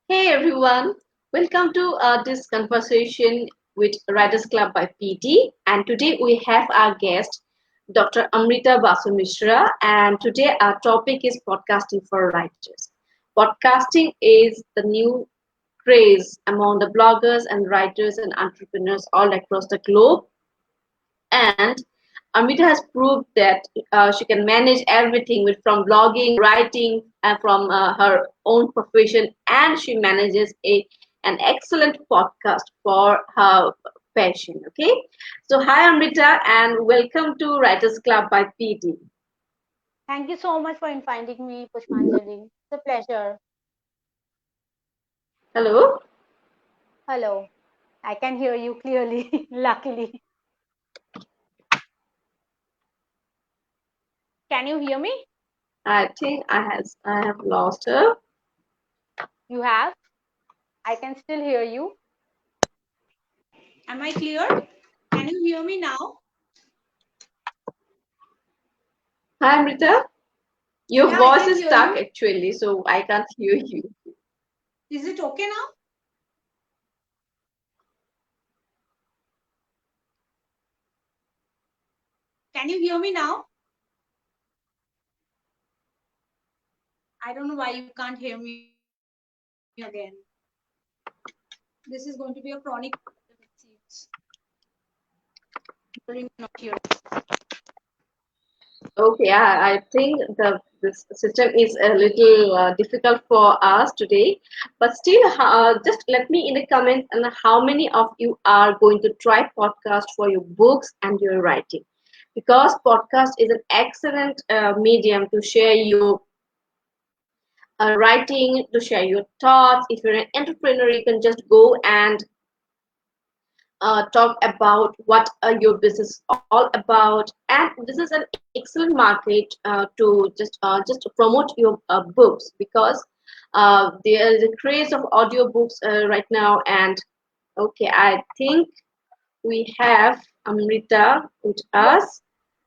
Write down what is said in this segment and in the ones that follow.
Hey everyone, welcome to this conversation with Writers Club by PD. And today we have our guest, Dr. Amrita Basu Misra. And today our topic is podcasting for writers. Podcasting is the new craze among the bloggers and writers and entrepreneurs all across the globe. And Amrita has proved that she can manage everything with from blogging, writing, and from her own profession, and she manages a an excellent podcast for her passion. Okay, so hi Amrita, and welcome to Writers Club by PD. Thank you so much for inviting me, Pushpanjali. It's a pleasure. Hello, Hello. I can hear you clearly, luckily. Can you hear me? I think I have lost her. You have? I can still hear you. Am I clear? Can you hear me now? Hi Amrita, your Yeah, I voice can is hear stuck you. actually, so I can't hear you. Is it okay now? Can you hear me now? I don't know why you can't hear me again. This is going to be a chronic hearing, not hearing. Okay, I think this system is a little difficult for us today, but still, just let me in the comment and how many of you are going to try podcast for your books and your writing, because podcast is an excellent medium to share your writing, to share your thoughts. If you're an entrepreneur, you can just go and talk about what your business is all about, and this is an excellent market to just promote your books, because there is a craze of audiobooks right now. And okay, I think we have Amrita with Yes, us.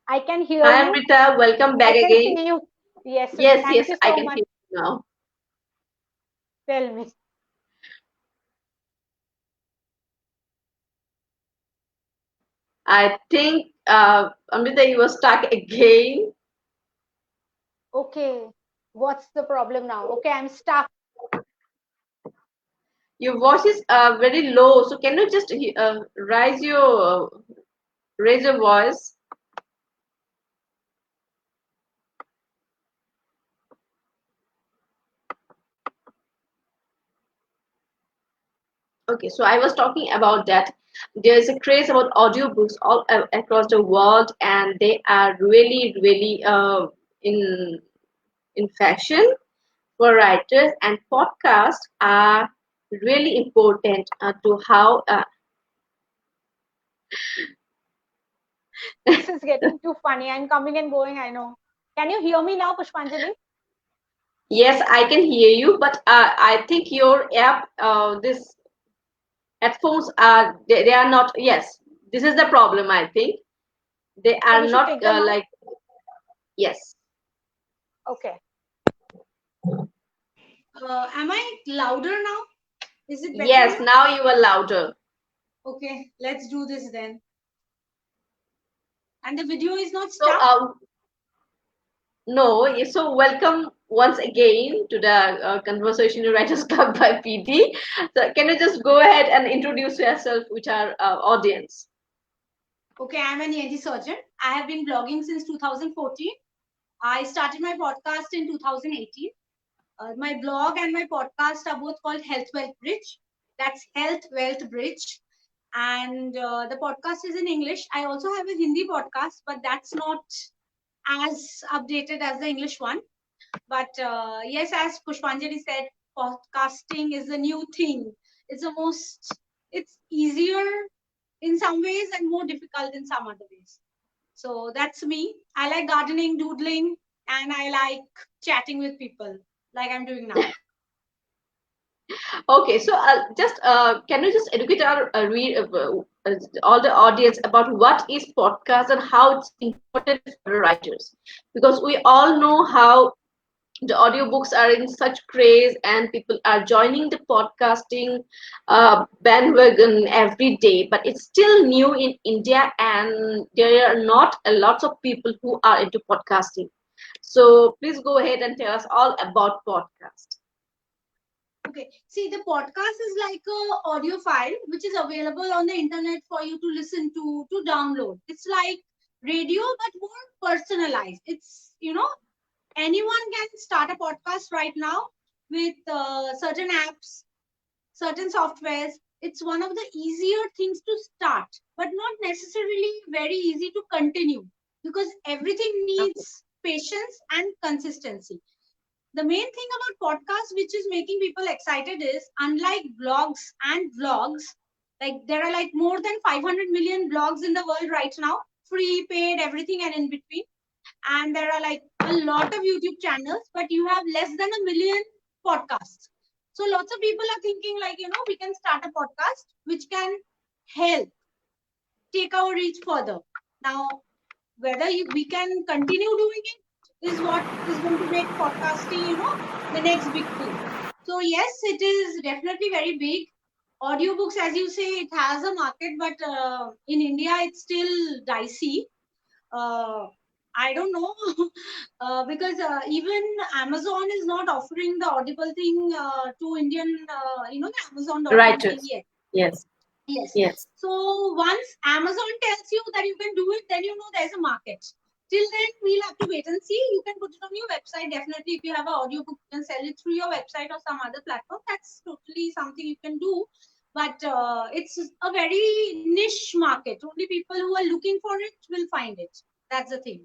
I can hear Hi you. Amrita, welcome I back can again. see you. Yes, Yes, thank yes, you I so can much. hear you now. Tell me. I think Amrita, you were stuck again. Okay, what's the problem now? Okay, I'm stuck. Your voice is very low, so can you just raise your voice? Okay, so I was talking about that. There is a craze about audiobooks all across the world, and they are really in in fashion for writers. And podcasts are really important to how. This is getting too funny. I'm coming and going, I know. Can you hear me now, Pushpanjali? Yes, I can hear you, but I think your app, this headphones are they are not. Yes, this is the problem. I think they So are we should not take them out? like. Yes. Okay. Am I louder now? Is it better Yes, now? now you are louder. Okay, let's do this then. And the video is not So, stuck? no, so welcome once again to the Conversation Writers Club by PD. So, can you just go ahead and introduce yourself with our audience? Okay, I'm an ENT surgeon. I have been blogging since 2014. I started my podcast in 2018. My blog and my podcast are both called Health Wealth Bridge. That's Health Wealth Bridge. And the podcast is in English. I also have a Hindi podcast, but that's not as updated as the English one. But yes, as Pushpanjali said, podcasting is a new thing. It's the most, it's easier in some ways and more difficult in some other ways. So that's me. I like gardening, doodling, and I like chatting with people like I'm doing now. Okay, so just can you just educate our all the audience about what is podcast and how it's important for the writers? Because we all know how the audiobooks are in such craze and people are joining the podcasting bandwagon every day, but it's still new in India and there are not a lot of people who are into podcasting. So please go ahead and tell us all about podcast. Okay. See, the podcast is like a audio file which is available on the internet for you to listen to download. It's like radio, but more personalized. It's, anyone can start a podcast right now with certain apps, certain softwares. It's one of the easier things to start, but not necessarily very easy to continue because everything Okay. needs patience and consistency. The main thing about podcasts which is making people excited is, unlike blogs and vlogs, like there are like more than 500 million blogs in the world right now, free, paid, everything and in between, and there are like a lot of YouTube channels, but you have less than a million podcasts. So lots of people are thinking like, we can start a podcast which can help take our reach further. Now, whether we can continue doing it is what is going to make podcasting, the next big thing. So yes, it is definitely very big. Audiobooks, as you say, it has a market, but in India, it's still dicey. Uh, I don't know because even Amazon is not offering the Audible thing to Indian, the Amazon.com thing Writers. yet. Yes. Yes. Yes. So once Amazon tells you that you can do it, then there's a market. Till then, we'll have to wait and see. You can put it on your website. Definitely, if you have an audiobook, you can sell it through your website or some other platform. That's totally something you can do. But it's a very niche market. Only people who are looking for it will find it. That's the thing.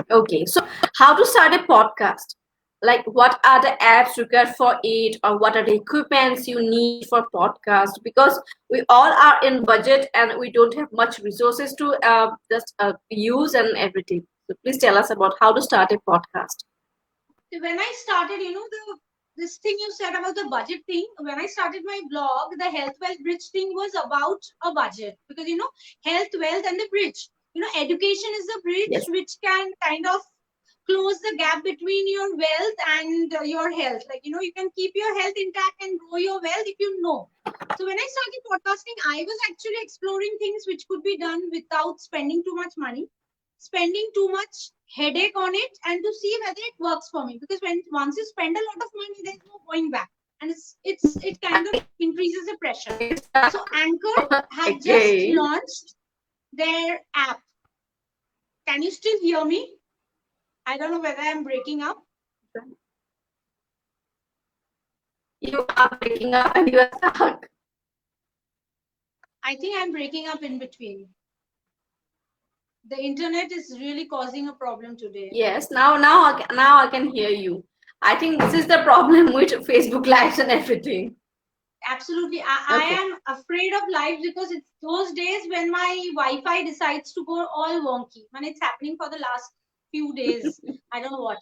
Okay, so how to start a podcast? Like, what are the apps required for it, or what are the equipments you need for podcast? Because we all are in budget and we don't have much resources to just use and everything. So please tell us about how to start a podcast. When I started, this thing you said about the budget thing. When I started my blog, the health wealth bridge thing was about a budget because health, wealth, and the bridge. Education is the bridge Yes. which can kind of close the gap between your wealth and your health. Like you can keep your health intact and grow your wealth if you know. So when I started podcasting, I was actually exploring things which could be done without spending too much money, spending too much headache on it, and to see whether it works for me. Because once you spend a lot of money, there's no going back, and it kind of increases the pressure. So Anchor has just Okay. launched their app. Can you still hear me? I don't know whether I'm breaking up. You are breaking up and you are stuck. I think I'm breaking up in between. The internet is really causing a problem today. Yes, now I can hear you. I think this is the problem with Facebook Lives and everything. Absolutely. I Okay. am afraid of live because it's those days when my Wi-Fi decides to go all wonky. And it's happening for the last few days. I don't know what.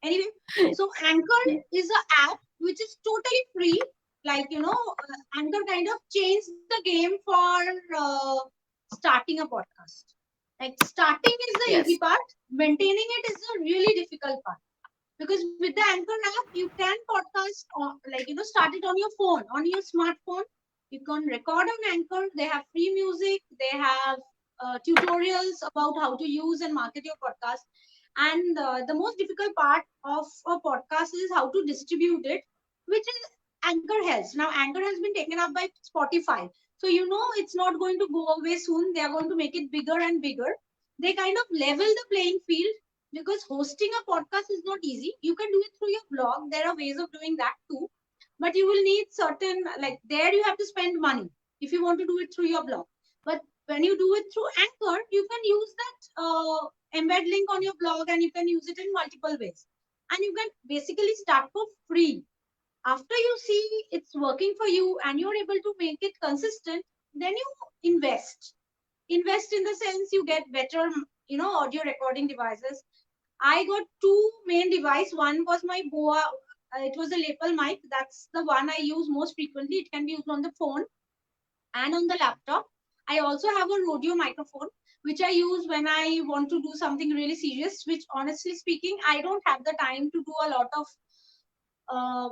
Anyway, so Anchor is an app which is totally free. Like, Anchor kind of changed the game for starting a podcast. Like starting is the Yes. easy part. Maintaining it is the really difficult part. Because with the Anchor app, you can podcast on, start it on your phone, on your smartphone. You can record on Anchor. They have free music. They have tutorials about how to use and market your podcast. And the most difficult part of a podcast is how to distribute it, which is Anchor helps. Now, Anchor has been taken up by Spotify. So, it's not going to go away soon. They are going to make it bigger and bigger. They kind of level the playing field because hosting a podcast is not easy. You can do it through your blog. There are ways of doing that too. But you will need certain, like there you have to spend money if you want to do it through your blog. But when you do it through Anchor, you can use that embed link on your blog and you can use it in multiple ways. And you can basically start for free. After you see it's working for you and you're able to make it consistent, then you invest. Invest in the sense you get better, audio recording devices. I got two main devices. One was my Boa. It was a lapel mic. That's the one I use most frequently. It can be used on the phone and on the laptop. I also have a rodeo microphone, which I use when I want to do something really serious, which honestly speaking, I don't have the time to do a lot of,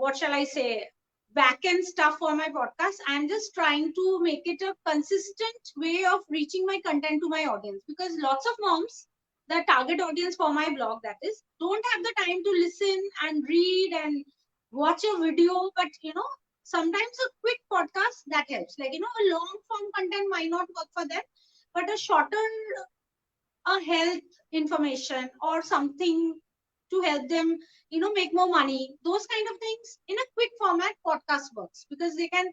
what shall I say, back end stuff for my podcast. I'm just trying to make it a consistent way of reaching my content to my audience, because lots of moms, the target audience for my blog, that is, don't have the time to listen and read and watch a video. But sometimes a quick podcast that helps. Like, a long form content might not work for them, but a shorter, a health information or something to help them make more money, those kind of things in a quick format, podcast works, because they can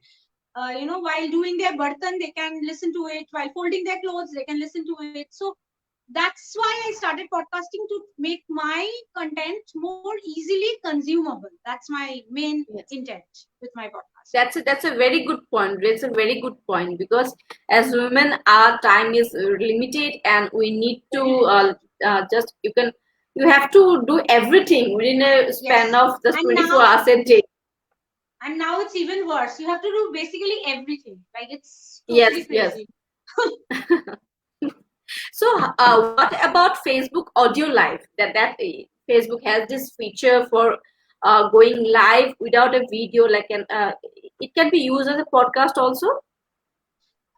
while doing their burton, they can listen to it. While folding their clothes, they can listen to it. So that's why I started podcasting, to make my content more easily consumable. That's my main Yes. intent with my podcast. That's a very good point. It's a very good point because as women, our time is limited, and we need to just you have to do everything within a span Yes. of just And 24 now, hours a day. it's even worse. You have to do basically everything. Like, it's Yes, totally yes. crazy. So, what about Facebook Audio Live? Facebook has this feature for going live without a video, like it can be used as a podcast also.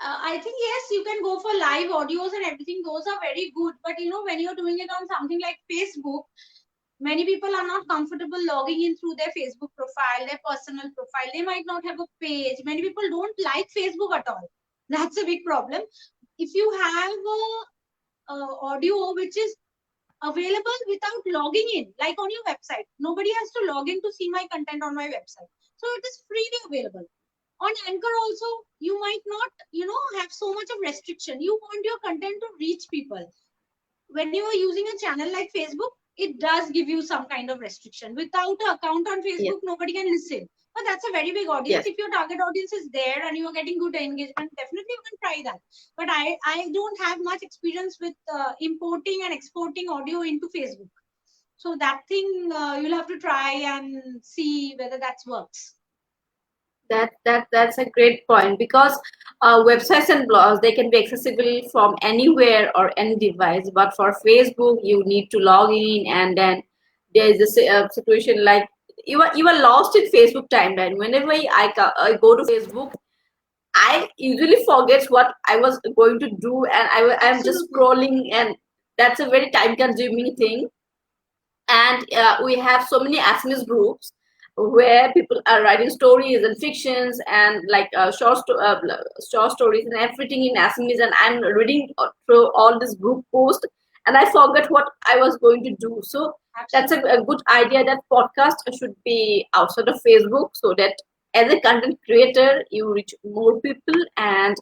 I think yes, you can go for live audios and everything. Those are very good. But when you're doing it on something like Facebook, many people are not comfortable logging in through their Facebook profile, their personal profile. They might not have a page. Many people don't like Facebook at all. That's a big problem. If you have a audio which is available without logging in, like on your website, nobody has to log in to see my content on my website. So it is freely available. On Anchor also, you might not have so much of restriction. You want your content to reach people. When you are using a channel like Facebook, it does give you some kind of restriction. Without an account on Yes, Facebook, nobody can listen. But that's a very big audience. yes. If your target audience is there and you are getting good engagement, definitely you can try that. But I don't have much experience with importing and exporting audio into Facebook. So that thing, you'll have to try and see whether that works. That's a great point because websites and blogs, they can be accessible from anywhere or any device, but for Facebook you need to log in, and then there is a situation like you are lost in Facebook timeline. Whenever I go to Facebook, I usually forget what I was going to do, and I'm just Absolutely. scrolling, and that's a very time consuming thing. And we have so many assamese groups where people are writing stories and fictions and like short stories and everything in assamese, and I'm reading through all this group post, and I forgot what I was going to do. So that's Absolutely. a good idea that podcast should be outside of Facebook, so that as a content creator you reach more people, and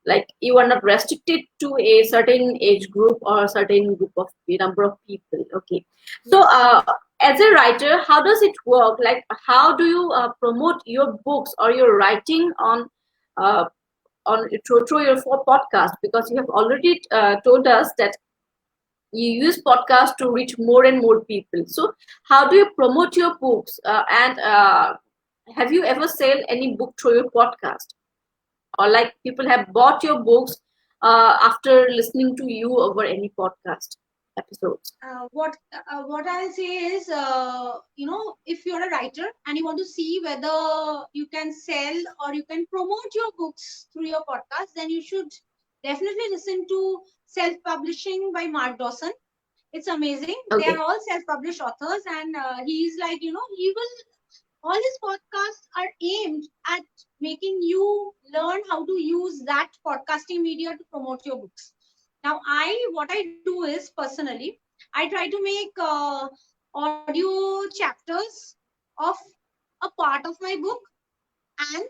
like you are not restricted to a certain age group or a certain group of number of people. Okay, so Yes. as a writer, how does it work? Like, how do you promote your books or your writing uh, through your podcast? Because you have already told us that you use podcast to reach more and more people. So how do you promote your books, and have you ever sell any book through your podcast, or like people have bought your books after listening to you over any podcast episodes? What I'll say is, if you're a writer and you want to see whether you can sell or you can promote your books through your podcast, then you should definitely listen to Self Publishing by Mark Dawson. It's amazing. They are Okay, all self-published authors, and he's like, he will. All his podcasts are aimed at making you learn how to use that podcasting media to promote your books. Now, what I do is personally, I try to make audio chapters of a part of my book and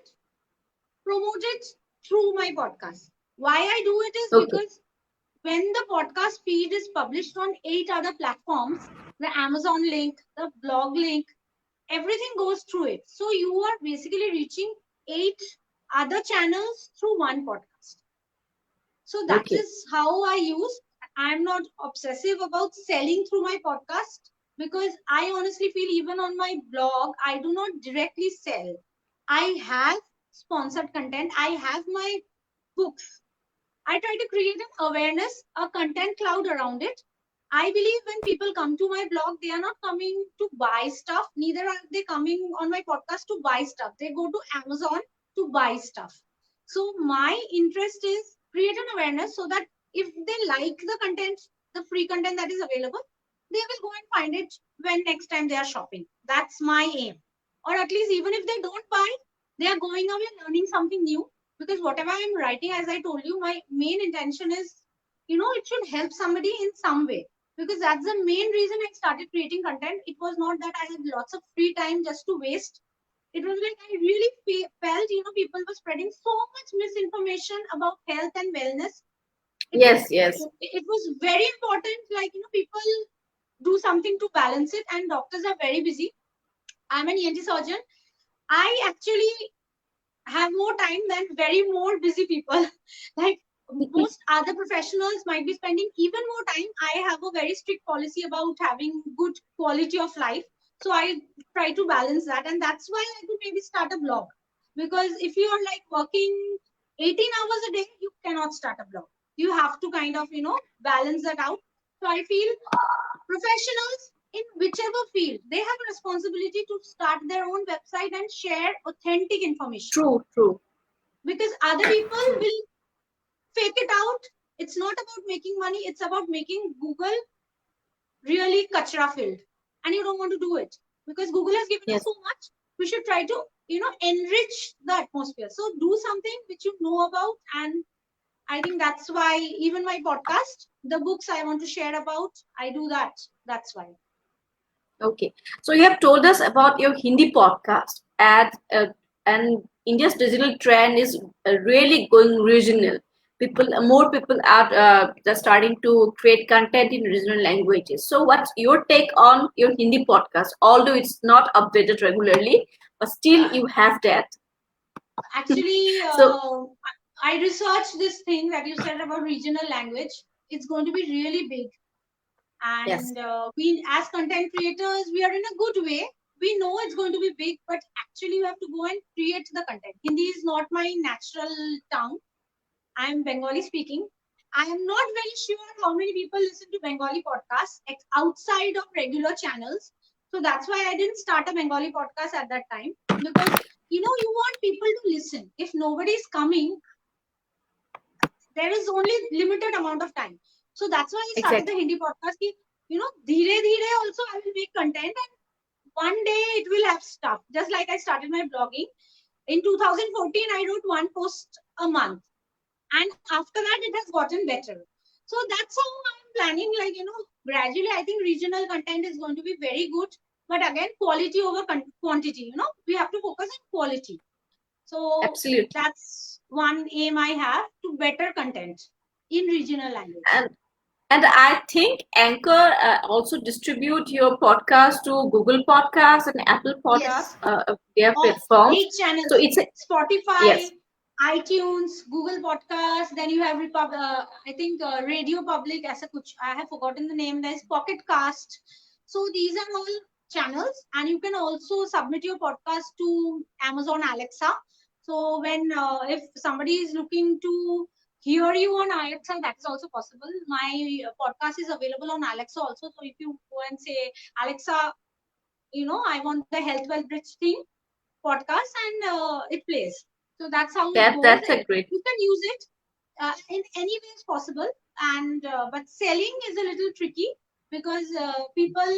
promote it through my podcast. Why I do it is okay, because when the podcast feed is published on 8 other platforms, the Amazon link, the blog link, everything goes through it. So you are basically reaching 8 other channels through one podcast. So that okay. is how I use. I'm not obsessive about selling through my podcast, because I honestly feel even on my blog, I do not directly sell. I have sponsored content. I have my books. I try to create an awareness, a content cloud around it. I believe when people come to my blog, they are not coming to buy stuff, neither are they coming on my podcast to buy stuff. They go to Amazon to buy stuff. So my interest is create an awareness so that if they like the content, the free content that is available, they will go and find it when next time they are shopping. That's my aim. Or at least even if they don't buy, they are going away learning something new, because whatever I'm writing, as I told you, my main intention is, it should help somebody in some way, because that's the main reason I started creating content. It was not that I had lots of free time just to waste. It was like I really felt, people were spreading so much misinformation about health and wellness. It was Yes, yes. it was very important. Like, people do something to balance it, and doctors are very busy. I'm an ENT surgeon. I actually have more time than very more busy people. Like most other professionals might be spending even more time. I have a very strict policy about having good quality of life. So I try to balance that. And that's why I could maybe start a blog. Because if you are like working 18 hours a day, you cannot start a blog. You have to kind of, balance that out. So I feel professionals in whichever field, they have a responsibility to start their own website and share authentic information, True, true, because other people true. will fake it out. It's not about making money, it's about making Google really kachra filled. And you don't want to do it because Google has given us Yes. so much. We should try to, enrich the atmosphere. So do something which you know about. And I think that's why even my podcast, the books I want to share about, I do that. That's why. Okay. So you have told us about your Hindi podcast, and India's digital trend is really going regional. More people are just starting to create content in regional languages. So, what's your take on your Hindi podcast? Although it's not updated regularly, but still you have that. Actually, So, I researched this thing that you said about regional language. It's going to be really big. yes, And we, as content creators, we are in a good way. We know it's going to be big, but actually, you have to go and create the content. Hindi is not my natural tongue. I am Bengali speaking. I am not very sure how many people listen to Bengali podcasts outside of regular channels. So that's why I didn't start a Bengali podcast at that time, because you want people to listen. If nobody is coming, there is only limited amount of time. So that's why I started the exactly. Hindi podcast. Dheere dheere also I will make content, and one day it will have stuff. Just like I started my blogging in 2014, I wrote one post a month, and after that it has gotten better. So that's how I'm planning. Like, gradually, I think regional content is going to be very good. But again, quality over quantity. We have to focus on quality. So Absolutely. that's one aim I have, to better content in regional language. And I think Anchor also distribute your podcast to Google Podcasts and Apple Podcasts, Yes, their all platforms. 8 channels: So it's a Spotify, yes, iTunes, Google Podcast. Then you have I think Radio Public. Aisa kuch, I have forgotten the name. There's Pocket Cast. So these are all channels, and you can also submit your podcast to Amazon Alexa. So when if somebody is looking to hear you on Alexa, that is also possible. My podcast is available on Alexa also. So if you go and say, Alexa, I want the Health Well Bridge thing podcast, and it plays. So that's how it goes. that's a great. You can use it in any way is possible, and but selling is a little tricky, because people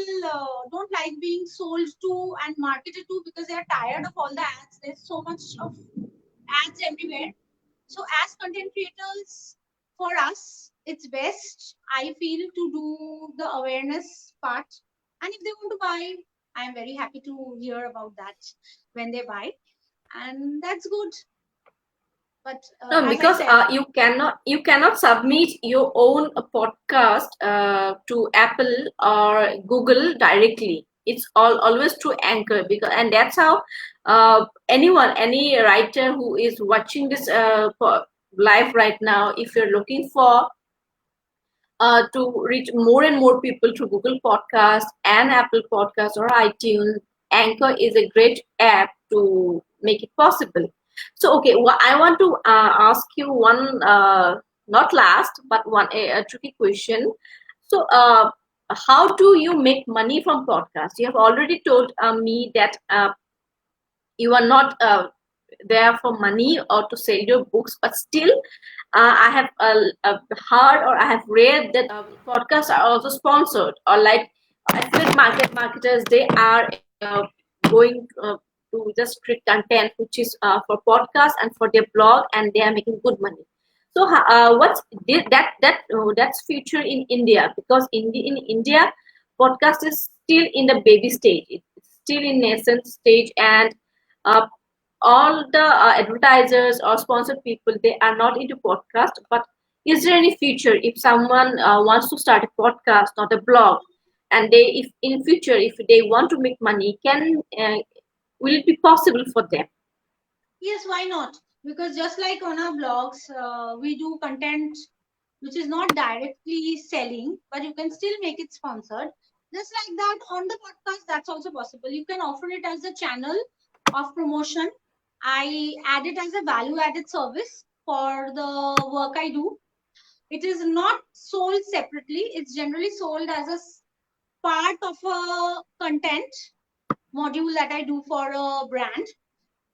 don't like being sold to and marketed to, because they are tired of all the ads. There's so much of ads everywhere. So as content creators, for us, it's best, I feel, to do the awareness part. And if they want to buy, I'm very happy to hear about that when they buy. And that's good. But No, as I because said, you cannot submit your own podcast to Apple or Google directly. It's always through Anchor, because and that's how any writer who is watching this live right now, if you're looking for to reach more and more people through Google Podcast and Apple Podcast or iTunes, Anchor is a great app to make it possible. So, okay, I want to ask you one not last, but a tricky question. So, how do you make money from podcast? You have already told me that you are not there for money or to sell your books, but still, I have heard or I have read that podcasts are also sponsored, or like affiliate marketers, they are going to just create content which is for podcast and for their blog, and they are making good money. So, what's that's future in India, because in India, podcast is still in the baby stage. It's still in nascent stage, and uh, all the advertisers or sponsored people, they are not into podcast. But is there any future if someone wants to start a podcast, not a blog, and they, if in future, if they want to make money, can will it be possible for them? Yes, why not? Because just like on our blogs, we do content which is not directly selling, but you can still make it sponsored. Just like that, on the podcast, that's also possible. You can offer it as a channel of promotion. I add it as a value added service for the work I do. It is not sold separately, it's generally sold as a part of a content module that I do for a brand.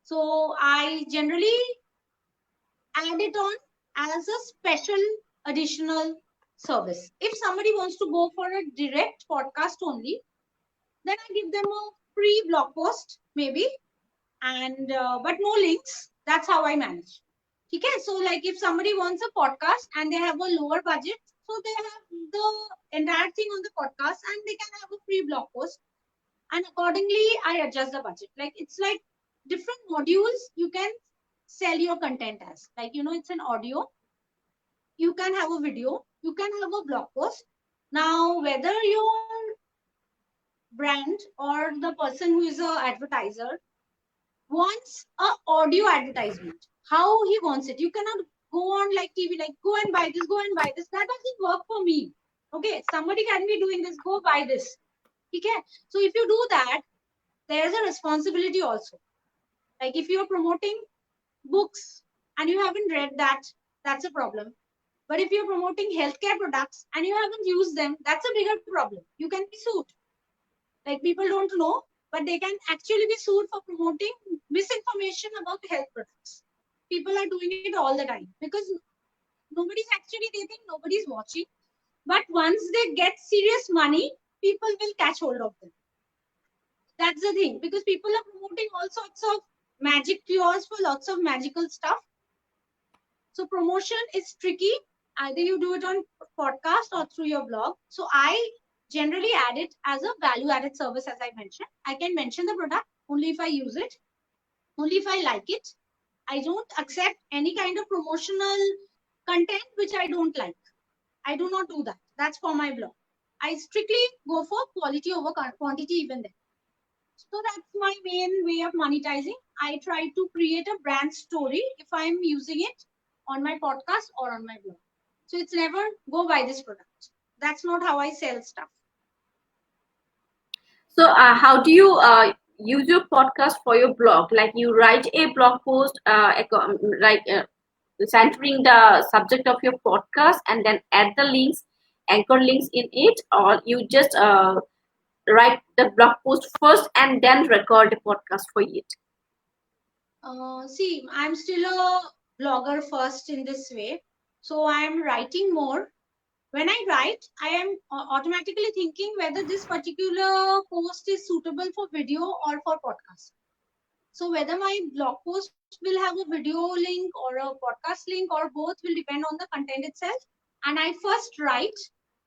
So I generally add it on as a special additional service. If somebody wants to go for a direct podcast only, then I give them a free blog post, maybe, and but no links. That's how I manage. Okay, so like if somebody wants a podcast and they have a lower budget, so they have the entire thing on the podcast and they can have a free blog post, and accordingly I adjust the budget. Like it's like different modules you can sell your content as. Like it's an audio, you can have a video, you can have a blog post. Now, whether your brand or the person who is a advertiser wants a audio advertisement, how he wants it, you cannot go on like TV, like go and buy this, go and buy this. That doesn't work for me. Okay, somebody can be doing this, go buy this. Okay, so if you do that, there's a responsibility also. Like if you're promoting books and you haven't read that, that's a problem. But if you're promoting healthcare products and you haven't used them, that's a bigger problem. You can be sued. Like people don't know, but they can actually be sued for promoting misinformation about health products. People are doing it all the time because nobody's actually, they think nobody's watching. But once they get serious money, people will catch hold of them. That's the thing, because people are promoting all sorts of magic cures for lots of magical stuff. So promotion is tricky. Either you do it on podcast or through your blog. So I generally add it as a value added service, as I mentioned. I can mention the product only if I use it, only if I like it. I don't accept any kind of promotional content which I don't like. I do not do that. That's for my blog. I strictly go for quality over quantity even then. So that's my main way of monetizing. I try to create a brand story if I'm using it on my podcast or on my blog. So it's never go buy this product. That's not how I sell stuff. So, how do you use your podcast for your blog? Like you write a blog post, like centering the subject of your podcast, and then add the links, anchor links in it, or you just write the blog post first and then record a podcast for it. See, I'm still a blogger first in this way. So I'm writing more. When I write, I am automatically thinking whether this particular post is suitable for video or for podcast. So whether my blog post will have a video link or a podcast link or both will depend on the content itself. And I first write,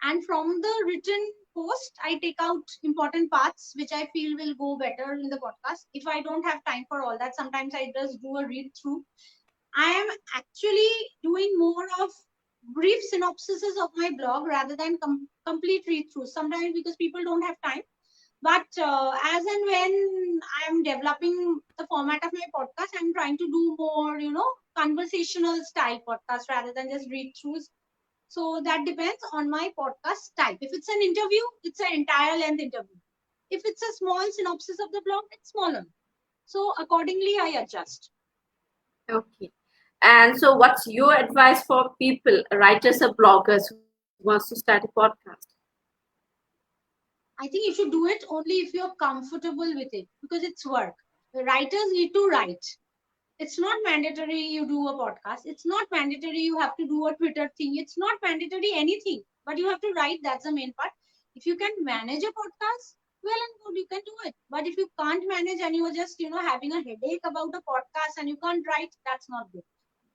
and from the written post, I take out important parts which I feel will go better in the podcast. If I don't have time for all that, sometimes I just do a read through. I am actually doing more of brief synopsises of my blog rather than complete read through. Sometimes because people don't have time, but as and when I'm developing the format of my podcast, I'm trying to do more, conversational style podcast rather than just read throughs. So that depends on my podcast type. If it's an interview, it's an entire length interview. If it's a small synopsis of the blog, it's smaller. So accordingly, I adjust. Okay. And so, what's your advice for people, writers or bloggers who wants to start a podcast? I think you should do it only if you're comfortable with it because it's work. The writers need to write. It's not mandatory you do a podcast. It's not mandatory you have to do a Twitter thing. It's not mandatory anything, but you have to write. That's the main part. If you can manage a podcast, well and good, you can do it. But if you can't manage and you're just, having a headache about a podcast and you can't write, that's not good.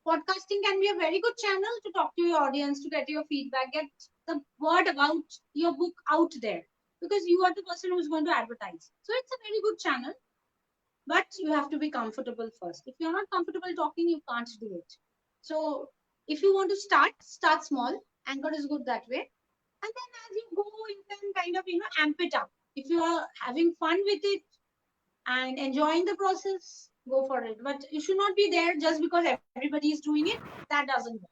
Podcasting can be a very good channel to talk to your audience, to get your feedback, get the word about your book out there because you are the person who's going to advertise. So it's a very good channel, but you have to be comfortable first. If you're not comfortable talking, you can't do it. So if you want to start small. Anchor is good that way. And then as you go, you can kind of, amp it up. If you are having fun with it and enjoying the process, go for it. But you should not be there just because everybody is doing it. That doesn't work.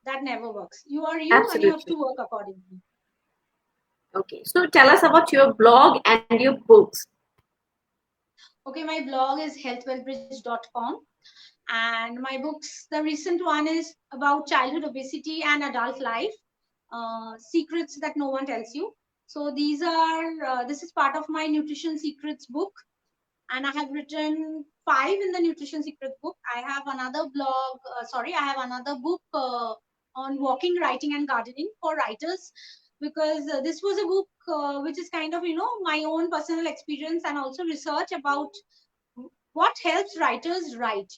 That never works. You are you and you have to Absolutely. work accordingly. Okay. So, tell us about your blog and your books. Okay, my blog is healthwellbridge.com. And my books, the recent one is about childhood obesity and adult life, secrets that no one tells you. So this is part of my nutrition secrets book, and I have written 5 in the nutrition secrets book. I have another I have another book on walking, writing, and gardening for writers, because this was a book which is kind of my own personal experience and also research about what helps writers write.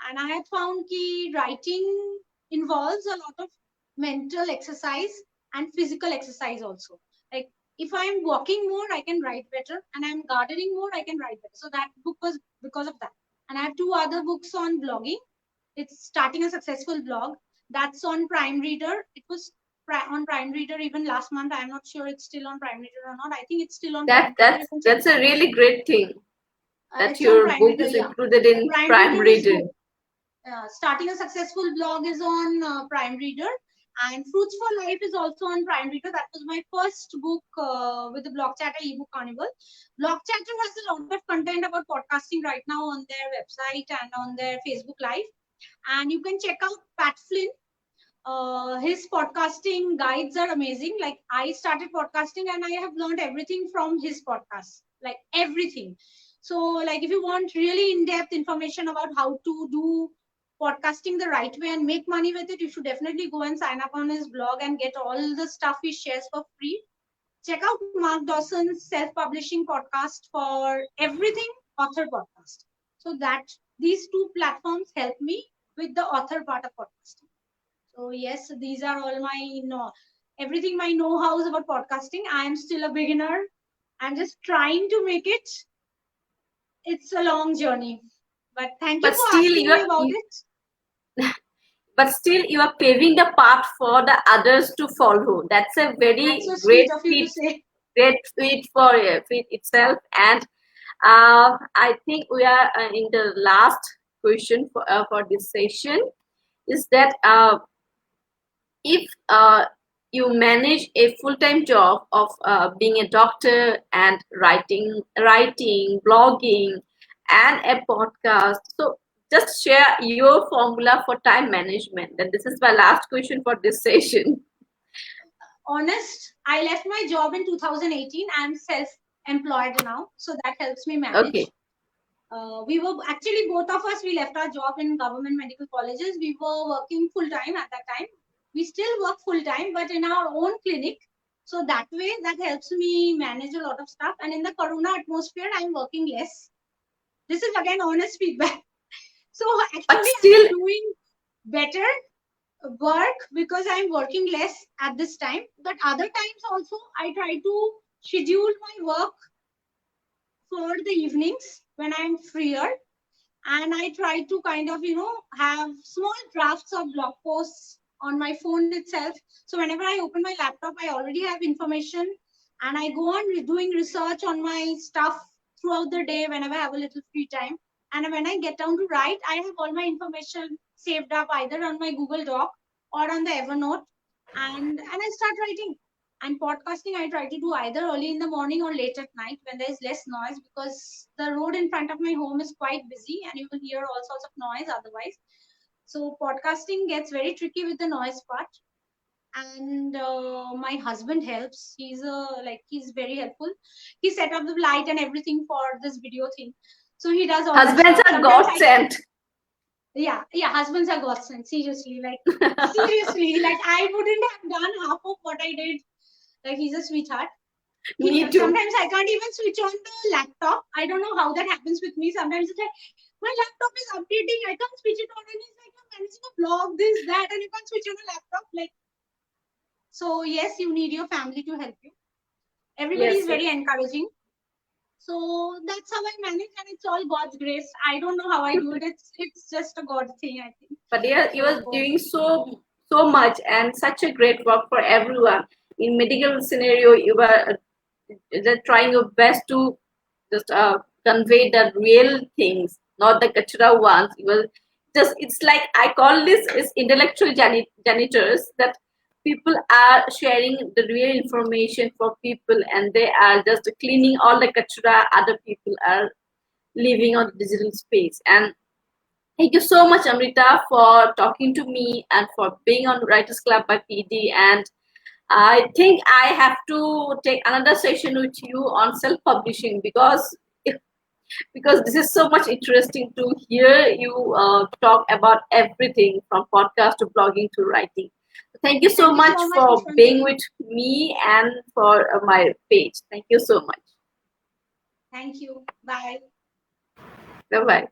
And I had found key writing involves a lot of mental exercise and physical exercise also. Like if I'm walking more, I can write better, and I'm gardening more, I can write better. So that book was because of that. And I have 2 other books on blogging. It's starting a successful blog. That's on Prime Reader. It was on Prime Reader even last month. I'm not sure it's still on Prime Reader or not. I think it's still on That Prime Reader. that's You can check that's it a out. really great thing that It's on your Prime book Reader, is yeah. included in Prime Prime Reader is Reader. good. Starting a Successful Blog is on Prime Reader, and Fruits for Life is also on Prime Reader. That was my first book with the Blog Chatter ebook carnival. Blog Chatter has a lot of content about podcasting right now on their website and on their Facebook Live. And you can check out Pat Flynn. His podcasting guides are amazing. Like I started podcasting and I have learned everything from his podcast, like everything. So like if you want really in-depth information about how to do podcasting the right way and make money with it, you should definitely go and sign up on his blog and get all the stuff he shares for free. Check out Mark Dawson's self-publishing podcast for everything author podcast. So that these 2 platforms help me with the author part of podcasting. So yes, these are all my everything my know-hows about podcasting. I am still a beginner. I'm just trying to make it. It's a long journey. But thank you But for still, asking me about it. but still you are paving the path for the others to follow. That's a That's very so sweet great of you to feat, say. great feat for feat itself. And I think we are in the last question for this session. Is that if you manage a full-time job of being a doctor and writing, blogging, and a podcast, so just share your formula for time management. And this is my last question for this session. Honest, I left my job in 2018. I'm self-employed now, so that helps me Okay. manage. We were actually both of us, we left our job in government medical colleges. We were working full time at that time. We still work full time, but in our own clinic. So that way, that helps me manage a lot of stuff. And in the corona atmosphere, I'm working less. This is again honest feedback. So But actually, still, I'm doing better work because I'm working less at this time. But other times also, I try to schedule my work for the evenings when I'm freer, and I try to kind of have small drafts of blog posts on my phone itself. So whenever I open my laptop, I already have information, and I go on doing research on my stuff throughout the day whenever I have a little free time. And when I get down to write, I have all my information saved up either on my Google Doc or on the Evernote, and I start writing. And podcasting, I try to do either early in the morning or late at night when there is less noise, because the road in front of my home is quite busy and you will hear all sorts of noise otherwise. So podcasting gets very tricky with the noise part. And my husband helps. He's very helpful. He set up the light and everything for this video thing. So he does all that Husbands stuff. are Sometimes God sent. yeah, husbands are godsend. Seriously, seriously, I wouldn't have done half of what I did. He's a sweetheart. He Me helps. too. Sometimes I can't even switch on the laptop. I don't know how that happens with me. Sometimes it's like my laptop is updating. I can't switch it on, and it's like I'm managing a blog, this, that, and you can't switch on a laptop. So yes, you need your family to help you. Everybody Yes, is yes. very encouraging. So that's how I manage, and it's all God's grace. I don't know how I do it. It's just a God thing, I think. But yeah, you So were doing so much and such a great work for everyone. In medical scenario, you were trying your best to just convey the real things, not the kachra ones. You were just, it's like I call this is intellectual janitors, that people are sharing the real information for people, and they are just cleaning all the kachra other people are living on the digital space. And thank you so much, Amrita, for talking to me and for being on Writers Club by PD. And I think I have to take another session with you on self-publishing, because this is so much interesting to hear you talk about everything from podcast to blogging to writing. Thank you so thank you much so much, for being Pushpanjali. with me and for my page. Thank you so much. Thank you. Bye. Bye bye.